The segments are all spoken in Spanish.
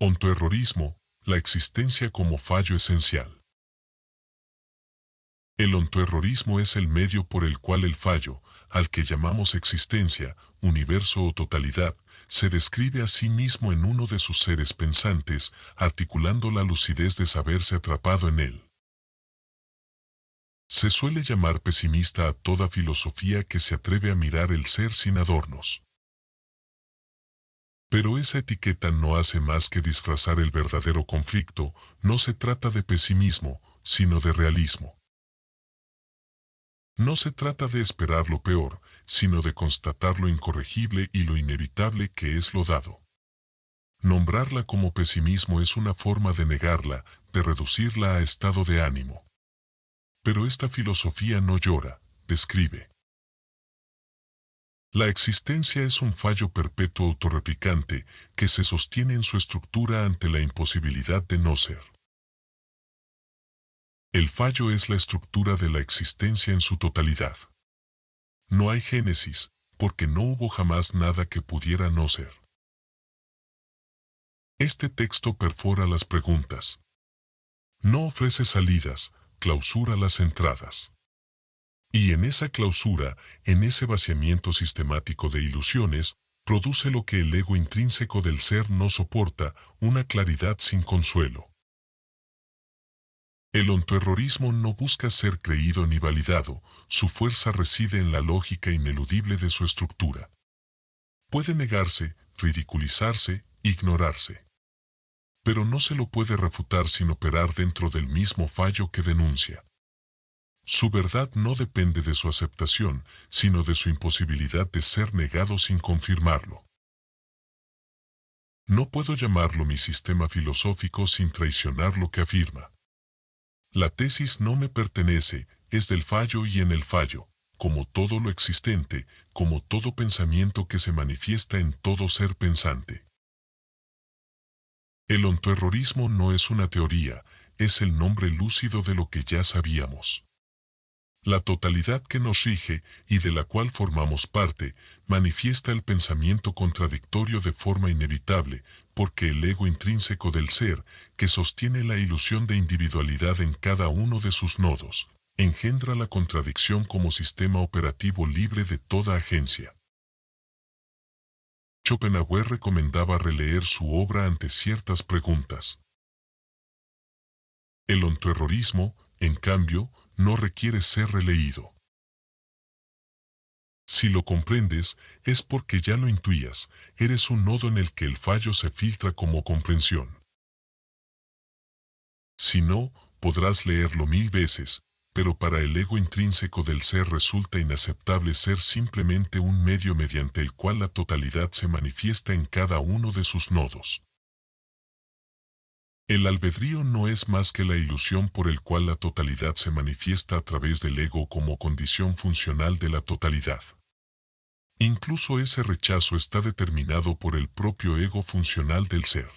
Ontoerrorismo, la existencia como fallo esencial. El ontoerrorismo es el medio por el cual el fallo, al que llamamos existencia, universo o totalidad, se describe a sí mismo en uno de sus seres pensantes, articulando la lucidez de saberse atrapado en él. Se suele llamar pesimista a toda filosofía que se atreve a mirar el ser sin adornos. Pero esa etiqueta no hace más que disfrazar el verdadero conflicto. No se trata de pesimismo, sino de realismo. No se trata de esperar lo peor, sino de constatar lo incorregible y lo inevitable que es lo dado. Nombrarla como pesimismo es una forma de negarla, de reducirla a estado de ánimo. Pero esta filosofía no llora, describe. La existencia es un fallo perpetuo autorreplicante que se sostiene en su estructura ante la imposibilidad de no ser. El fallo es la estructura de la existencia en su totalidad. No hay génesis, porque no hubo jamás nada que pudiera no ser. Este texto perfora las preguntas. No ofrece salidas, clausura las entradas. Y en esa clausura, en ese vaciamiento sistemático de ilusiones, produce lo que el ego intrínseco del ser no soporta, una claridad sin consuelo. El ontoerrorismo no busca ser creído ni validado, su fuerza reside en la lógica ineludible de su estructura. Puede negarse, ridiculizarse, ignorarse. Pero no se lo puede refutar sin operar dentro del mismo fallo que denuncia. Su verdad no depende de su aceptación, sino de su imposibilidad de ser negado sin confirmarlo. No puedo llamarlo mi sistema filosófico sin traicionar lo que afirma. La tesis no me pertenece, es del fallo y en el fallo, como todo lo existente, como todo pensamiento que se manifiesta en todo ser pensante. El ontoerrorismo no es una teoría, es el nombre lúcido de lo que ya sabíamos. La totalidad que nos rige y de la cual formamos parte, manifiesta el pensamiento contradictorio de forma inevitable, porque el ego intrínseco del ser, que sostiene la ilusión de individualidad en cada uno de sus nodos, engendra la contradicción como sistema operativo libre de toda agencia. Schopenhauer recomendaba releer su obra ante ciertas preguntas. El ontoerrorismo, en cambio, no requiere ser releído. Si lo comprendes, es porque ya lo intuías, eres un nodo en el que el fallo se filtra como comprensión. Si no, podrás leerlo 1000 veces, pero para el ego intrínseco del ser resulta inaceptable ser simplemente un medio mediante el cual la totalidad se manifiesta en cada uno de sus nodos. El albedrío no es más que la ilusión por el cual la totalidad se manifiesta a través del ego como condición funcional de la totalidad. Incluso ese rechazo está determinado por el propio ego funcional del ser.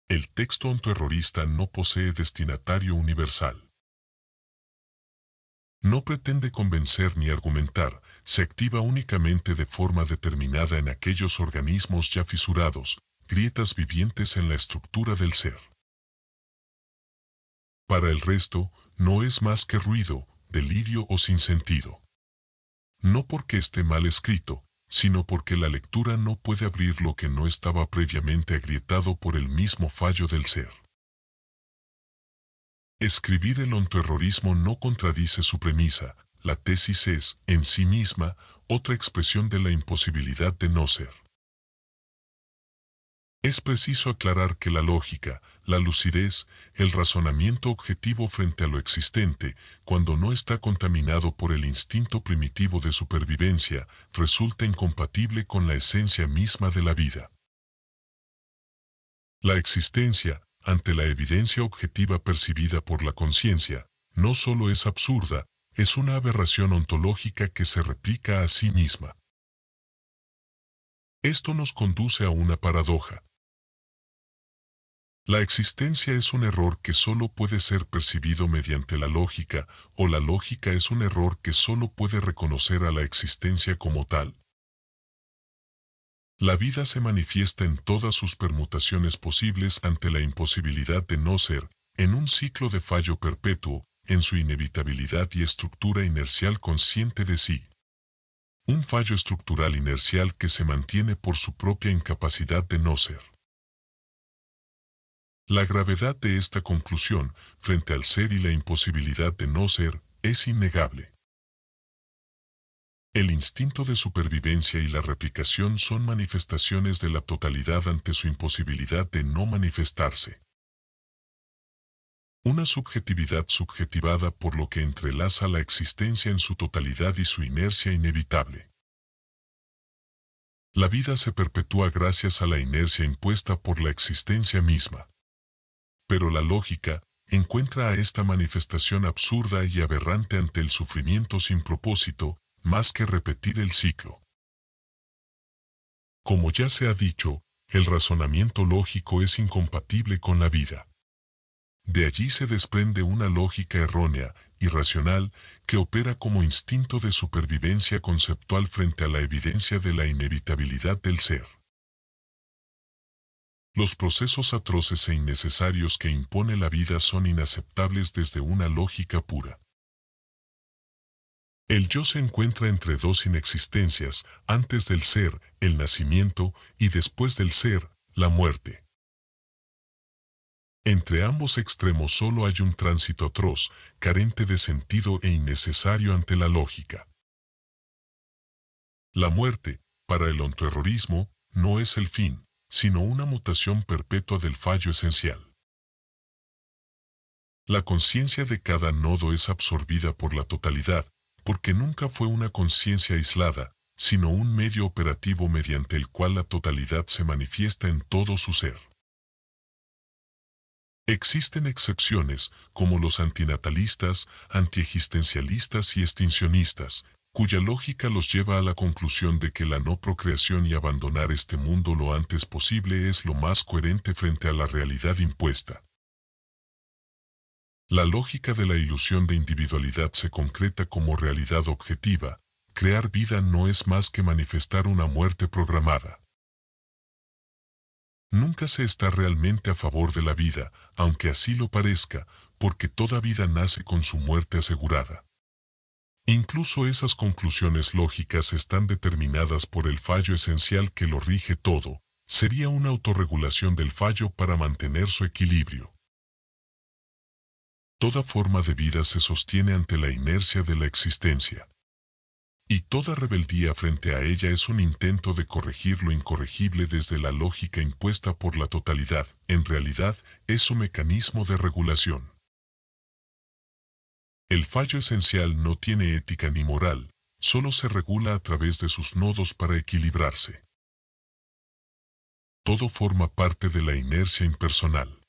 El texto ontoerrorista no posee destinatario universal. No pretende convencer ni argumentar, se activa únicamente de forma determinada en aquellos organismos ya fisurados, grietas vivientes en la estructura del ser. Para el resto, no es más que ruido, delirio o sinsentido. No porque esté mal escrito, sino porque la lectura no puede abrir lo que no estaba previamente agrietado por el mismo fallo del ser. Escribir el ontoerrorismo no contradice su premisa, la tesis es, en sí misma, otra expresión de la imposibilidad de no ser. Es preciso aclarar que la lógica, la lucidez, el razonamiento objetivo frente a lo existente, cuando no está contaminado por el instinto primitivo de supervivencia, resulta incompatible con la esencia misma de la vida. La existencia, ante la evidencia objetiva percibida por la conciencia, no solo es absurda, es una aberración ontológica que se replica a sí misma. Esto nos conduce a una paradoja. La existencia es un error que solo puede ser percibido mediante la lógica, o la lógica es un error que solo puede reconocer a la existencia como tal. La vida se manifiesta en todas sus permutaciones posibles ante la imposibilidad de no ser, en un ciclo de fallo perpetuo, en su inevitabilidad y estructura inercial consciente de sí. Un fallo estructural inercial que se mantiene por su propia incapacidad de no ser. La gravedad de esta conclusión, frente al ser y la imposibilidad de no ser, es innegable. El instinto de supervivencia y la replicación son manifestaciones de la totalidad ante su imposibilidad de no manifestarse. Una subjetividad subjetivada por lo que entrelaza la existencia en su totalidad y su inercia inevitable. La vida se perpetúa gracias a la inercia impuesta por la existencia misma. Pero la lógica encuentra a esta manifestación absurda y aberrante ante el sufrimiento sin propósito, más que repetir el ciclo. Como ya se ha dicho, el razonamiento lógico es incompatible con la vida. De allí se desprende una lógica errónea, irracional, que opera como instinto de supervivencia conceptual frente a la evidencia de la inevitabilidad del ser. Los procesos atroces e innecesarios que impone la vida son inaceptables desde una lógica pura. El yo se encuentra entre dos inexistencias, antes del ser, el nacimiento, y después del ser, la muerte. Entre ambos extremos solo hay un tránsito atroz, carente de sentido e innecesario ante la lógica. La muerte, para el ontoerrorismo, no es el fin, sino una mutación perpetua del fallo esencial. La conciencia de cada nodo es absorbida por la totalidad, porque nunca fue una conciencia aislada, sino un medio operativo mediante el cual la totalidad se manifiesta en todo su ser. Existen excepciones, como los antinatalistas, antiexistencialistas y extincionistas, cuya lógica los lleva a la conclusión de que la no procreación y abandonar este mundo lo antes posible es lo más coherente frente a la realidad impuesta. La lógica de la ilusión de individualidad se concreta como realidad objetiva. Crear vida no es más que manifestar una muerte programada. Nunca se está realmente a favor de la vida, aunque así lo parezca, porque toda vida nace con su muerte asegurada. Incluso esas conclusiones lógicas están determinadas por el fallo esencial que lo rige todo. Sería una autorregulación del fallo para mantener su equilibrio. Toda forma de vida se sostiene ante la inercia de la existencia. Y toda rebeldía frente a ella es un intento de corregir lo incorregible desde la lógica impuesta por la totalidad. En realidad, es su mecanismo de regulación. El fallo esencial no tiene ética ni moral, solo se regula a través de sus nodos para equilibrarse. Todo forma parte de la inercia impersonal.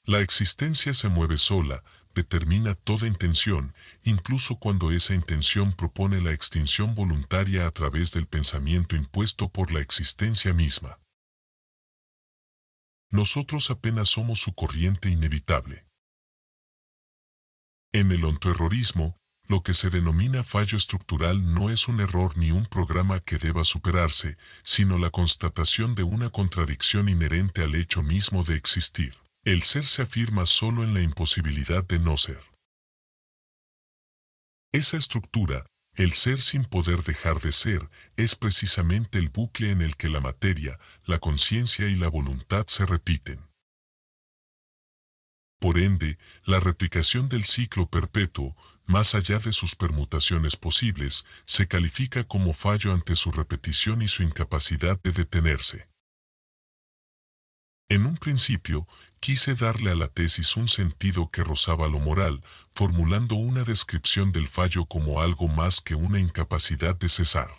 La existencia se mueve sola, determina toda intención, incluso cuando esa intención propone la extinción voluntaria a través del pensamiento impuesto por la existencia misma. Nosotros apenas somos su corriente inevitable. En el ontoerrorismo, lo que se denomina fallo estructural no es un error ni un programa que deba superarse, sino la constatación de una contradicción inherente al hecho mismo de existir. El ser se afirma solo en la imposibilidad de no ser. Esa estructura, el ser sin poder dejar de ser, es precisamente el bucle en el que la materia, la conciencia y la voluntad se repiten. Por ende, la replicación del ciclo perpetuo, más allá de sus permutaciones posibles, se califica como fallo ante su repetición y su incapacidad de detenerse. En un principio, quise darle a la tesis un sentido que rozaba lo moral, formulando una descripción del fallo como algo más que una incapacidad de cesar.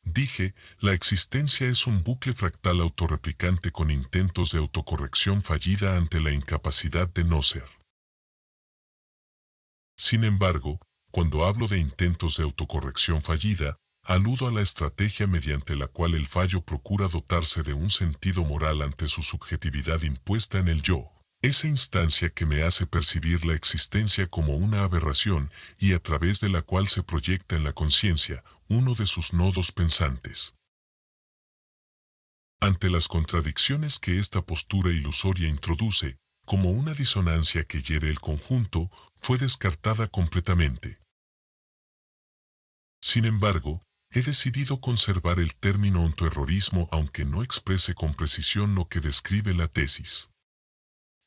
Dije, la existencia es un bucle fractal autorreplicante con intentos de autocorrección fallida ante la incapacidad de no ser. Sin embargo, cuando hablo de intentos de autocorrección fallida, aludo a la estrategia mediante la cual el fallo procura dotarse de un sentido moral ante su subjetividad impuesta en el yo, esa instancia que me hace percibir la existencia como una aberración y a través de la cual se proyecta en la conciencia, uno de sus nodos pensantes. Ante las contradicciones que esta postura ilusoria introduce, como una disonancia que hiere el conjunto, fue descartada completamente. Sin embargo, he decidido conservar el término ontoerrorismo aunque no exprese con precisión lo que describe la tesis.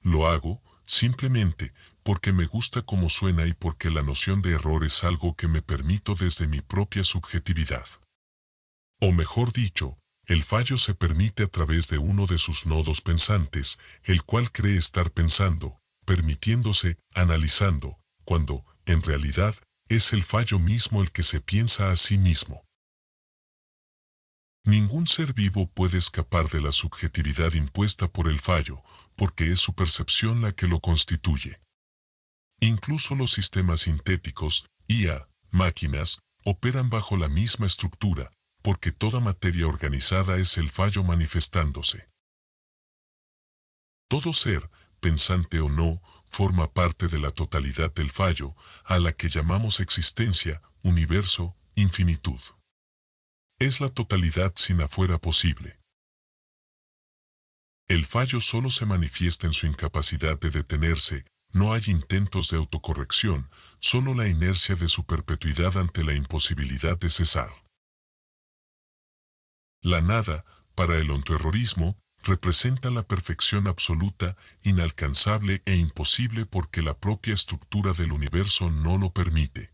Lo hago, simplemente, porque me gusta cómo suena y porque la noción de error es algo que me permito desde mi propia subjetividad. O mejor dicho, el fallo se permite a través de uno de sus nodos pensantes, el cual cree estar pensando, permitiéndose, analizando, cuando, en realidad, es el fallo mismo el que se piensa a sí mismo. Ningún ser vivo puede escapar de la subjetividad impuesta por el fallo, porque es su percepción la que lo constituye. Incluso los sistemas sintéticos, IA, máquinas, operan bajo la misma estructura, porque toda materia organizada es el fallo manifestándose. Todo ser, pensante o no, forma parte de la totalidad del fallo, a la que llamamos existencia, universo, infinitud. Es la totalidad sin afuera posible. El fallo solo se manifiesta en su incapacidad de detenerse, no hay intentos de autocorrección, solo la inercia de su perpetuidad ante la imposibilidad de cesar. La nada, para el ontoerrorismo, representa la perfección absoluta, inalcanzable e imposible porque la propia estructura del universo no lo permite.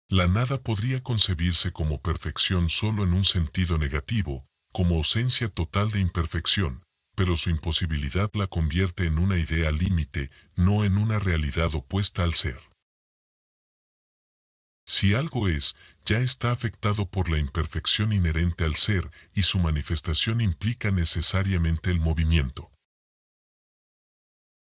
La nada podría concebirse como perfección solo en un sentido negativo, como ausencia total de imperfección, pero su imposibilidad la convierte en una idea límite, no en una realidad opuesta al ser. Si algo es, ya está afectado por la imperfección inherente al ser, y su manifestación implica necesariamente el movimiento.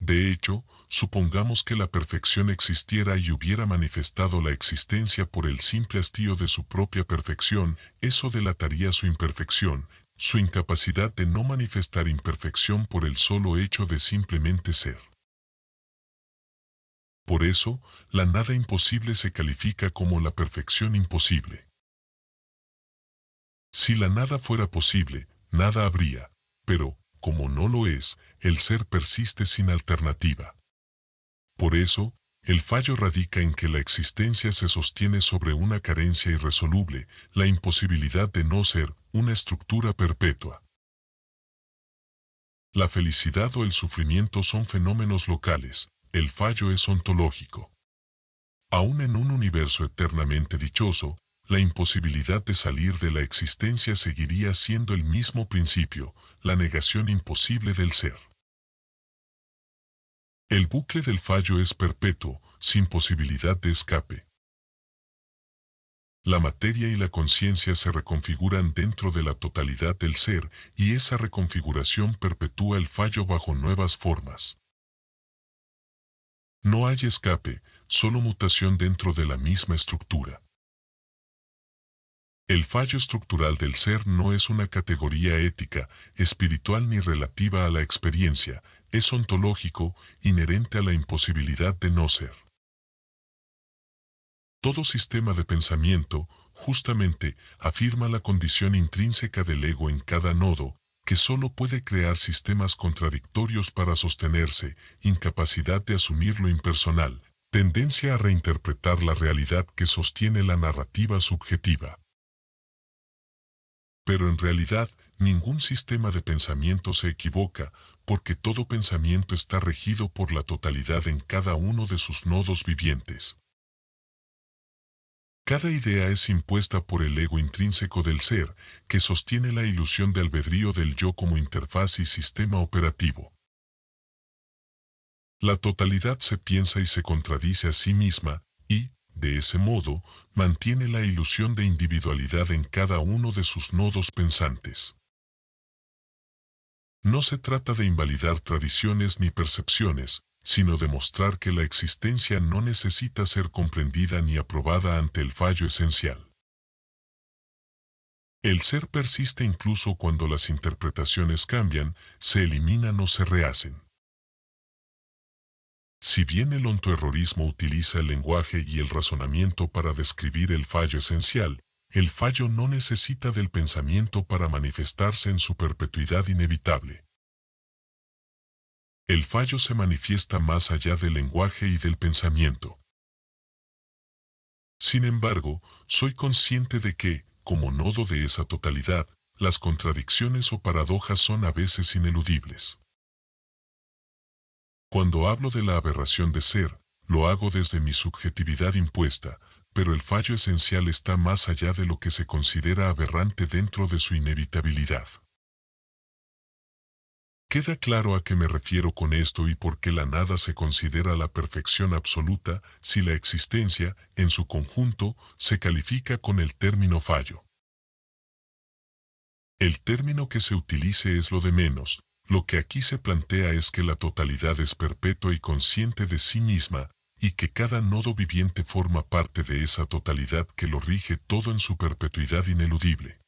De hecho, supongamos que la perfección existiera y hubiera manifestado la existencia por el simple hastío de su propia perfección, eso delataría su imperfección, su incapacidad de no manifestar imperfección por el solo hecho de simplemente ser. Por eso, la nada imposible se califica como la perfección imposible. Si la nada fuera posible, nada habría, pero, como no lo es, el ser persiste sin alternativa. Por eso, el fallo radica en que la existencia se sostiene sobre una carencia irresoluble, la imposibilidad de no ser, una estructura perpetua. La felicidad o el sufrimiento son fenómenos locales, el fallo es ontológico. Aún en un universo eternamente dichoso, la imposibilidad de salir de la existencia seguiría siendo el mismo principio, la negación imposible del ser. El bucle del fallo es perpetuo, sin posibilidad de escape. La materia y la conciencia se reconfiguran dentro de la totalidad del ser, y esa reconfiguración perpetúa el fallo bajo nuevas formas. No hay escape, solo mutación dentro de la misma estructura. El fallo estructural del ser no es una categoría ética, espiritual ni relativa a la experiencia, es ontológico, inherente a la imposibilidad de no ser. Todo sistema de pensamiento, justamente, afirma la condición intrínseca del ego en cada nodo, que solo puede crear sistemas contradictorios para sostenerse, incapacidad de asumir lo impersonal, tendencia a reinterpretar la realidad que sostiene la narrativa subjetiva. Pero en realidad, ningún sistema de pensamiento se equivoca, porque todo pensamiento está regido por la totalidad en cada uno de sus nodos vivientes. Cada idea es impuesta por el ego intrínseco del ser, que sostiene la ilusión de albedrío del yo como interfaz y sistema operativo. La totalidad se piensa y se contradice a sí misma, y, de ese modo, mantiene la ilusión de individualidad en cada uno de sus nodos pensantes. No se trata de invalidar tradiciones ni percepciones, sino de mostrar que la existencia no necesita ser comprendida ni aprobada ante el fallo esencial. El ser persiste incluso cuando las interpretaciones cambian, se eliminan o se rehacen. Si bien el ontoerrorismo utiliza el lenguaje y el razonamiento para describir el fallo esencial, el fallo no necesita del pensamiento para manifestarse en su perpetuidad inevitable. El fallo se manifiesta más allá del lenguaje y del pensamiento. Sin embargo, soy consciente de que, como nodo de esa totalidad, las contradicciones o paradojas son a veces ineludibles. Cuando hablo de la aberración de ser, lo hago desde mi subjetividad impuesta, pero el fallo esencial está más allá de lo que se considera aberrante dentro de su inevitabilidad. ¿Queda claro a qué me refiero con esto y por qué la nada se considera la perfección absoluta si la existencia, en su conjunto, se califica con el término fallo? El término que se utilice es lo de menos, lo que aquí se plantea es que la totalidad es perpetua y consciente de sí misma, y que cada nodo viviente forma parte de esa totalidad que lo rige todo en su perpetuidad ineludible.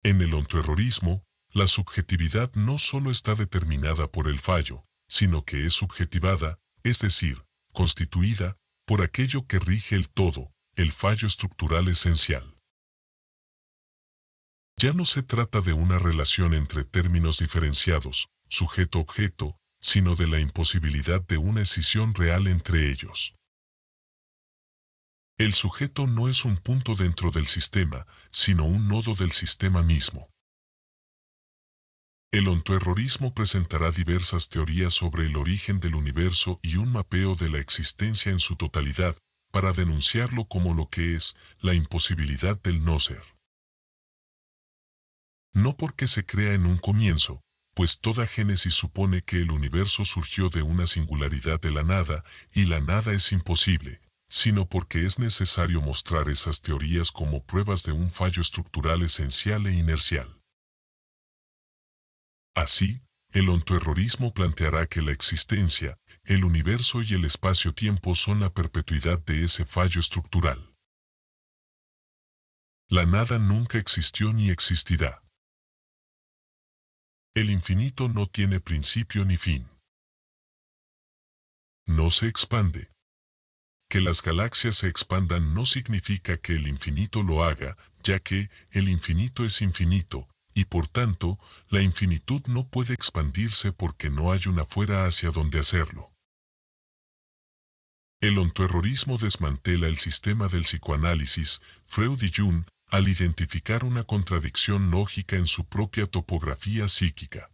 En el ontoerrorismo, la subjetividad no solo está determinada por el fallo, sino que es subjetivada, es decir, constituida, por aquello que rige el todo, el fallo estructural esencial. Ya no se trata de una relación entre términos diferenciados, sujeto-objeto, sino de la imposibilidad de una escisión real entre ellos. El sujeto no es un punto dentro del sistema, sino un nodo del sistema mismo. El ontoerrorismo presentará diversas teorías sobre el origen del universo y un mapeo de la existencia en su totalidad, para denunciarlo como lo que es, la imposibilidad del no ser. No porque se crea en un comienzo, pues toda génesis supone que el universo surgió de una singularidad de la nada, y la nada es imposible, sino porque es necesario mostrar esas teorías como pruebas de un fallo estructural esencial e inercial. Así, el ontoerrorismo planteará que la existencia, el universo y el espacio-tiempo son la perpetuidad de ese fallo estructural. La nada nunca existió ni existirá. El infinito no tiene principio ni fin. No se expande. Que las galaxias se expandan no significa que el infinito lo haga, ya que el infinito es infinito, y por tanto, la infinitud no puede expandirse porque no hay una fuera hacia donde hacerlo. El ontoerrorismo desmantela el sistema del psicoanálisis, Freud y Jung, al identificar una contradicción lógica en su propia topografía psíquica.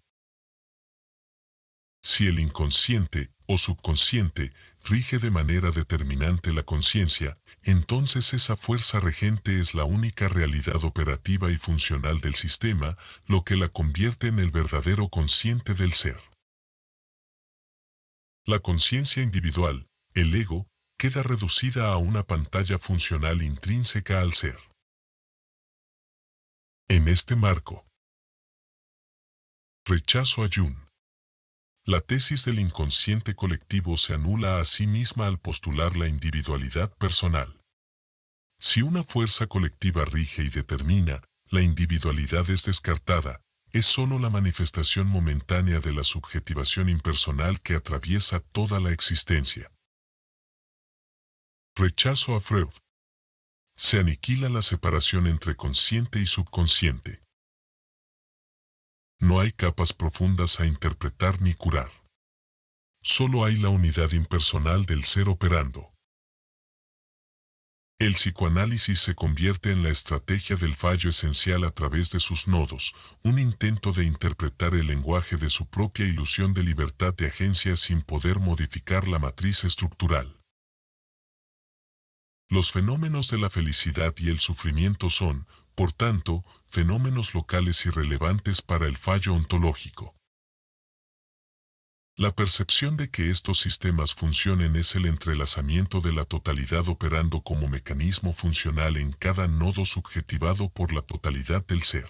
Si el inconsciente, o subconsciente, rige de manera determinante la conciencia, entonces esa fuerza regente es la única realidad operativa y funcional del sistema, lo que la convierte en el verdadero consciente del ser. La conciencia individual, el ego, queda reducida a una pantalla funcional intrínseca al ser. En este marco, rechazo a Jung. La tesis del inconsciente colectivo se anula a sí misma al postular la individualidad personal. Si una fuerza colectiva rige y determina, la individualidad es descartada, es sólo la manifestación momentánea de la subjetivación impersonal que atraviesa toda la existencia. Rechazo a Freud. Se aniquila la separación entre consciente y subconsciente. No hay capas profundas a interpretar ni curar. Solo hay la unidad impersonal del ser operando. El psicoanálisis se convierte en la estrategia del fallo esencial a través de sus nodos, un intento de interpretar el lenguaje de su propia ilusión de libertad de agencia sin poder modificar la matriz estructural. Los fenómenos de la felicidad y el sufrimiento son, por tanto, fenómenos locales irrelevantes para el fallo ontológico. La percepción de que estos sistemas funcionen es el entrelazamiento de la totalidad operando como mecanismo funcional en cada nodo subjetivado por la totalidad del ser.